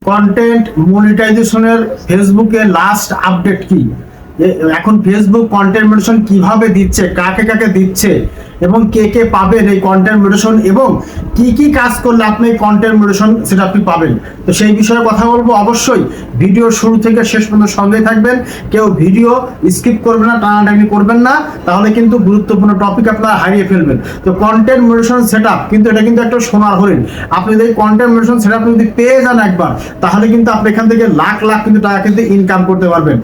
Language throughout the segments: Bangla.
কন্টেন্ট মনিটাইজেশনের ফেসবুকে লাস্ট আপডেট কি? এখন ফেসবুক কন্টেন্ট মনিটাইজেশন কিভাবে দিচ্ছে, কাকে কাকে দিচ্ছে এবং কে কে পাবেন এই কন্টেন্ট মনিটাইজেশন এবং কি কি কাজ করলে আপনি এই কন্টেন্ট মনিটাইজেশন সেটা আপনি পাবেন। তো সেই বিষয়ে কথা বলবো। অবশ্যই ভিডিও শুরু থেকে শেষ পর্যন্ত সঙ্গেই থাকবেন। কেউ ভিডিও স্কিপ করবেন না, টানাটানি করবেন না, তাহলে কিন্তু গুরুত্বপূর্ণ টপিক আপনারা হারিয়ে ফেলবেন। তো কন্টেন্ট মনিটাইজেশন সেটআপ কিন্তু এটা কিন্তু একটা সোনার হরিণ। আপনি যদি কন্টেন্ট মনিটাইজেশন সেটআপ যদি পেয়ে যান একবার, তাহলে কিন্তু আপনি এখান থেকে লাখ লাখ কিন্তু টাকা কিন্তু ইনকাম করতে পারবেন।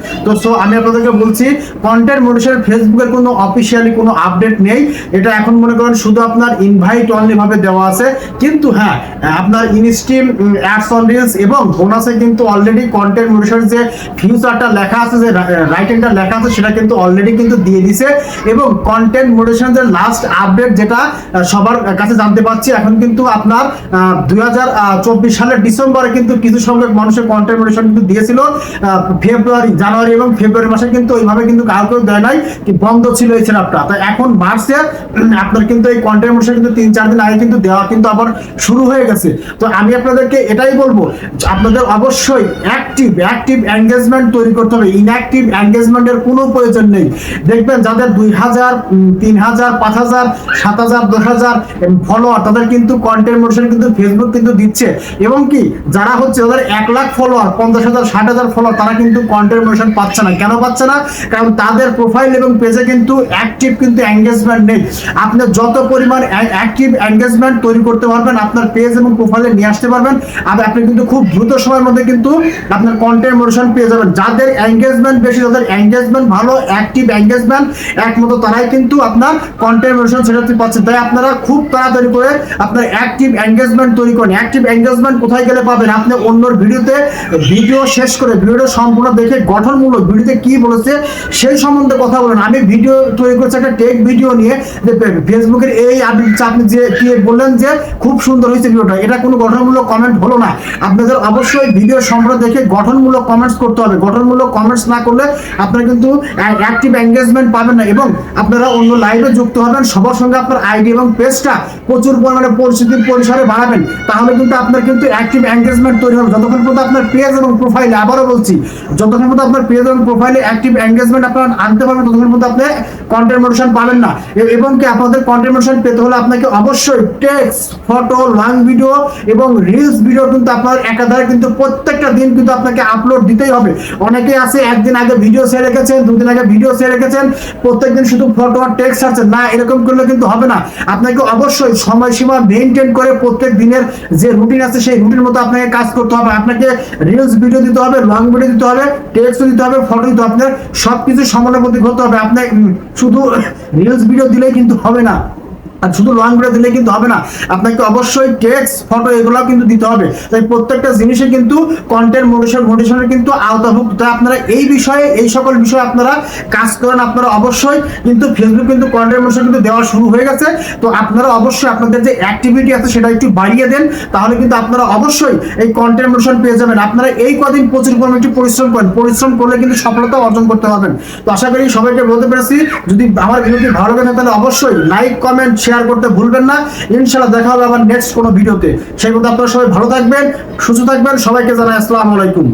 তো আমি আপনাদেরকে বলছি, কন্টেন্ট মনিটাইজেশন ফেসবুকের কোনো অফিসিয়ালি কোনো আপডেট নেই। এটা এখন মনে করেন শুধু আপনার ইনভাইট অনলি ভাবে দেওয়া আছে। কিন্তু হ্যাঁ, আপনার ইনস্ট্রিম, অ্যাডস অন রিলস এবং বোনাসে কিন্তু অলরেডি কন্টেন্ট মনিটাইজেশন যে ফিউচারটা লেখা আছে, যে রাইটিংটা লেখা আছে, সেটা কিন্তু অলরেডি কিন্তু দিয়ে দিছে। এবং কন্টেন্ট মনিটাইজেশনের লাস্ট আপডেট যেটা সবার কাছে জানতে পাচ্ছি, এখন কিন্তু আপনার 2024 সালের ডিসেম্বরে কিন্তু কিছু সংখ্যক মানুষের কন্টেন্ট মনিটাইজেশন কিন্তু দিয়েছিল। জানুয়ারি এবং ফেব্রুয়ারি মাসে কিন্তু ওইভাবে কিন্তু কাউকে দেয় নাই, কি বন্ধ ছিল এই সেটআপটা। তো এখন মার্চে আপনার কিন্তু এই কন্টেন্ট মনিটাইজেশন কিন্তু 3-4 দিন আগে কিন্তু দেওয়া কিন্তু আবার শুরু হয়ে গেছে। তো আমি আপনাদেরকে এটাই বলবো, আপনাদের অবশ্যই অ্যাক্টিভ এনগেজমেন্ট তৈরি করতে হবে। ইনঅ্যাক্টিভ এনগেজমেন্টের কোনো প্রয়োজন নেই। দেখবেন যাদের 2000, 3000, 5000, 7000, 10000 ফলোয়ার, তাদের কিন্তু কন্টেন্ট মনিটাইজেশন কিন্তু ফেসবুক কিন্তু দিচ্ছে। এবং কি যারা হচ্ছে তাদের 1 লাখ ফলোয়ার, 50,000, 60,000 ফলোয়ার, তারা কিন্তু কন্টেন্ট মনিটাইজেশন পাচ্ছে না। কেন পাচ্ছে না? কারণ তাদের প্রোফাইল এবং পেজে কিন্তু অ্যাক্টিভ কিন্তু এনগেজমেন্ট নেই। আপনি যত পরিমাণ অ্যাক্টিভ এনগেজমেন্ট তৈরি করতে পারবেন, আপনার পেজ এবং প্রোফাইলে নিয়ে আসতে পারবেন, আর আপনি কিন্তু খুব দ্রুত সময়ের মধ্যে কিন্তু আপনার কন্টেন্ট মনিটাইজেশন পেয়ে যাবেন। যাদের এনগেজমেন্ট বেশি, যাদের এনগেজমেন্ট ভালো, অ্যাক্টিভ এনগেজমেন্ট একমতো, তারাই কিন্তু আপনার কন্টেন্ট মনিটাইজেশন সেটা পাচ্ছেন। তাই আপনারা খুব তাড়াতাড়ি করে আপনার অ্যাক্টিভ এনগেজমেন্ট তৈরি করেন। অ্যাক্টিভ এনগেজমেন্ট কোথায় গেলে পাবেন? আপনি অন্যর ভিডিও শেষ করে ভিডিওটা সম্পূর্ণ দেখে গঠনমূলক ভিডিওতে কি বলেছে সেই সম্বন্ধে কথা বলেন। আমি ভিডিও তৈরি করছি একটা টেক ভিডিও নিয়ে, যে ফেসবুকের এই আপনি যে কি বললেন যে খুব সুন্দর হয়েছে ভিডিওটা, এটা কোনো গঠনমূলক কমেন্ট হলো না। আপনাদের অবশ্যই ভিডিও সম্পূর্ণ দেখে গঠনমূলক কমেন্টস করতে হবে। গঠনমূলক কমেন্টস না করলে আপনারা কিন্তু অ্যাক্টিভ এনগেজমেন্ট পাবেন না এবং আপনারা অন্য লাইভে যুক্ত হবেন। সবার সঙ্গে আপনার আইডি এবং পেজটা প্রচুর পরিমাণে পরিসরে বাড়াবেন, তাহলে কিন্তু আপনার কিন্তু অ্যাক্টিভ এনগেজমেন্ট তৈরি হবে। যতক্ষণ পর্যন্ত আপনার পেজ এবং প্রোফাইলে, আবারও বলছি, যতক্ষণ পর্যন্ত আপনার পেজ এবং প্রোফাইলে অ্যাক্টিভ এনগেজমেন্ট আপনারা আনতে পারবেন, ততক্ষণ পর্যন্ত আপনি কন্টেন্ট মনিটাইজেশন পাবেন না। এবং কি আপনাদের কন্টেন্ট মনিটাইজেশন পেতে হলে আপনাকে অবশ্যই টেক্সট, ফটো, লং ভিডিও এবং রিলস ভিডিও কিন্তু আপনার একাধারে কিন্তু প্রত্যেকটা দিন কিন্তু আপনাকে আপলোড দিতেই হবে। অনেকেই আছে একদিন আগে ভিডিও ছেড়ে রেখেছেন, দুদিন আগে ভিডিও ছেড়ে রেখেছেন, প্রত্যেকদিন শুধু ফটো আর টেক্সট আছে না, এরকম করলে কিন্তু হবে না। আপনাকে অবশ্যই সময়সীমা মেইনটেইন করে প্রত্যেক দিনের যে রুটিন আছে সেই রুটিন মতো আপনাকে কাজ করতে হবে। আপনাকে রিলস ভিডিও দিতে হবে, লং ভিডিও দিতে হবে, টেক্সট দিতে হবে, ফটো দিতে হবে, আপনার সবকিছু সমন্বয় মধ্যে করতে হবে। আপনি শুধু রিলস ভিডিও দিলেই কিন্তু হবে না, আর শুধু লং ভিডিও দিলে কিন্তু হবে না, আপনাকে অবশ্যই টেক্সট, ফটো এগুলোও কিন্তু দিতে হবে। তাই প্রত্যেকটা জিনিসে কিন্তু কন্টেন্ট মনিটাইজেশনের কিন্তু আওতাভুক্ত। তাই আপনারা এই সকল বিষয়ে আপনারা কাজ করেন। আপনারা অবশ্যই কিন্তু ফেসবুক কিন্তু কন্টেন্ট মনিটাইজেশন কিন্তু দেওয়া শুরু হয়ে গেছে। তো আপনারা অবশ্যই আপনাদের যে অ্যাক্টিভিটি আছে সেটা একটু বাড়িয়ে দেন, তাহলে কিন্তু আপনারা অবশ্যই এই কন্টেন্ট মনিটাইজেশন পেয়ে যাবেন। আপনারা এই কদিন প্রচুর পরিমাণে একটু পরিশ্রম করেন, পরিশ্রম করলে কিন্তু সফলতা অর্জন করতে পারবেন। তো আশা করি সবাইকে বলতে পেরেছি। যদি আমার ভিডিওটি ভালো লাগে তাহলে অবশ্যই লাইক, কমেন্ট, শেয়ার করতে ভুলবেন না। ইনশাআল্লাহ দেখা হবে আবার নেক্সট কোনো ভিডিওতে। সেই মতো আপনারা সবাই ভালো থাকবেন, সুস্থ থাকবেন। সবাইকে জানাই আসসালামু আলাইকুম।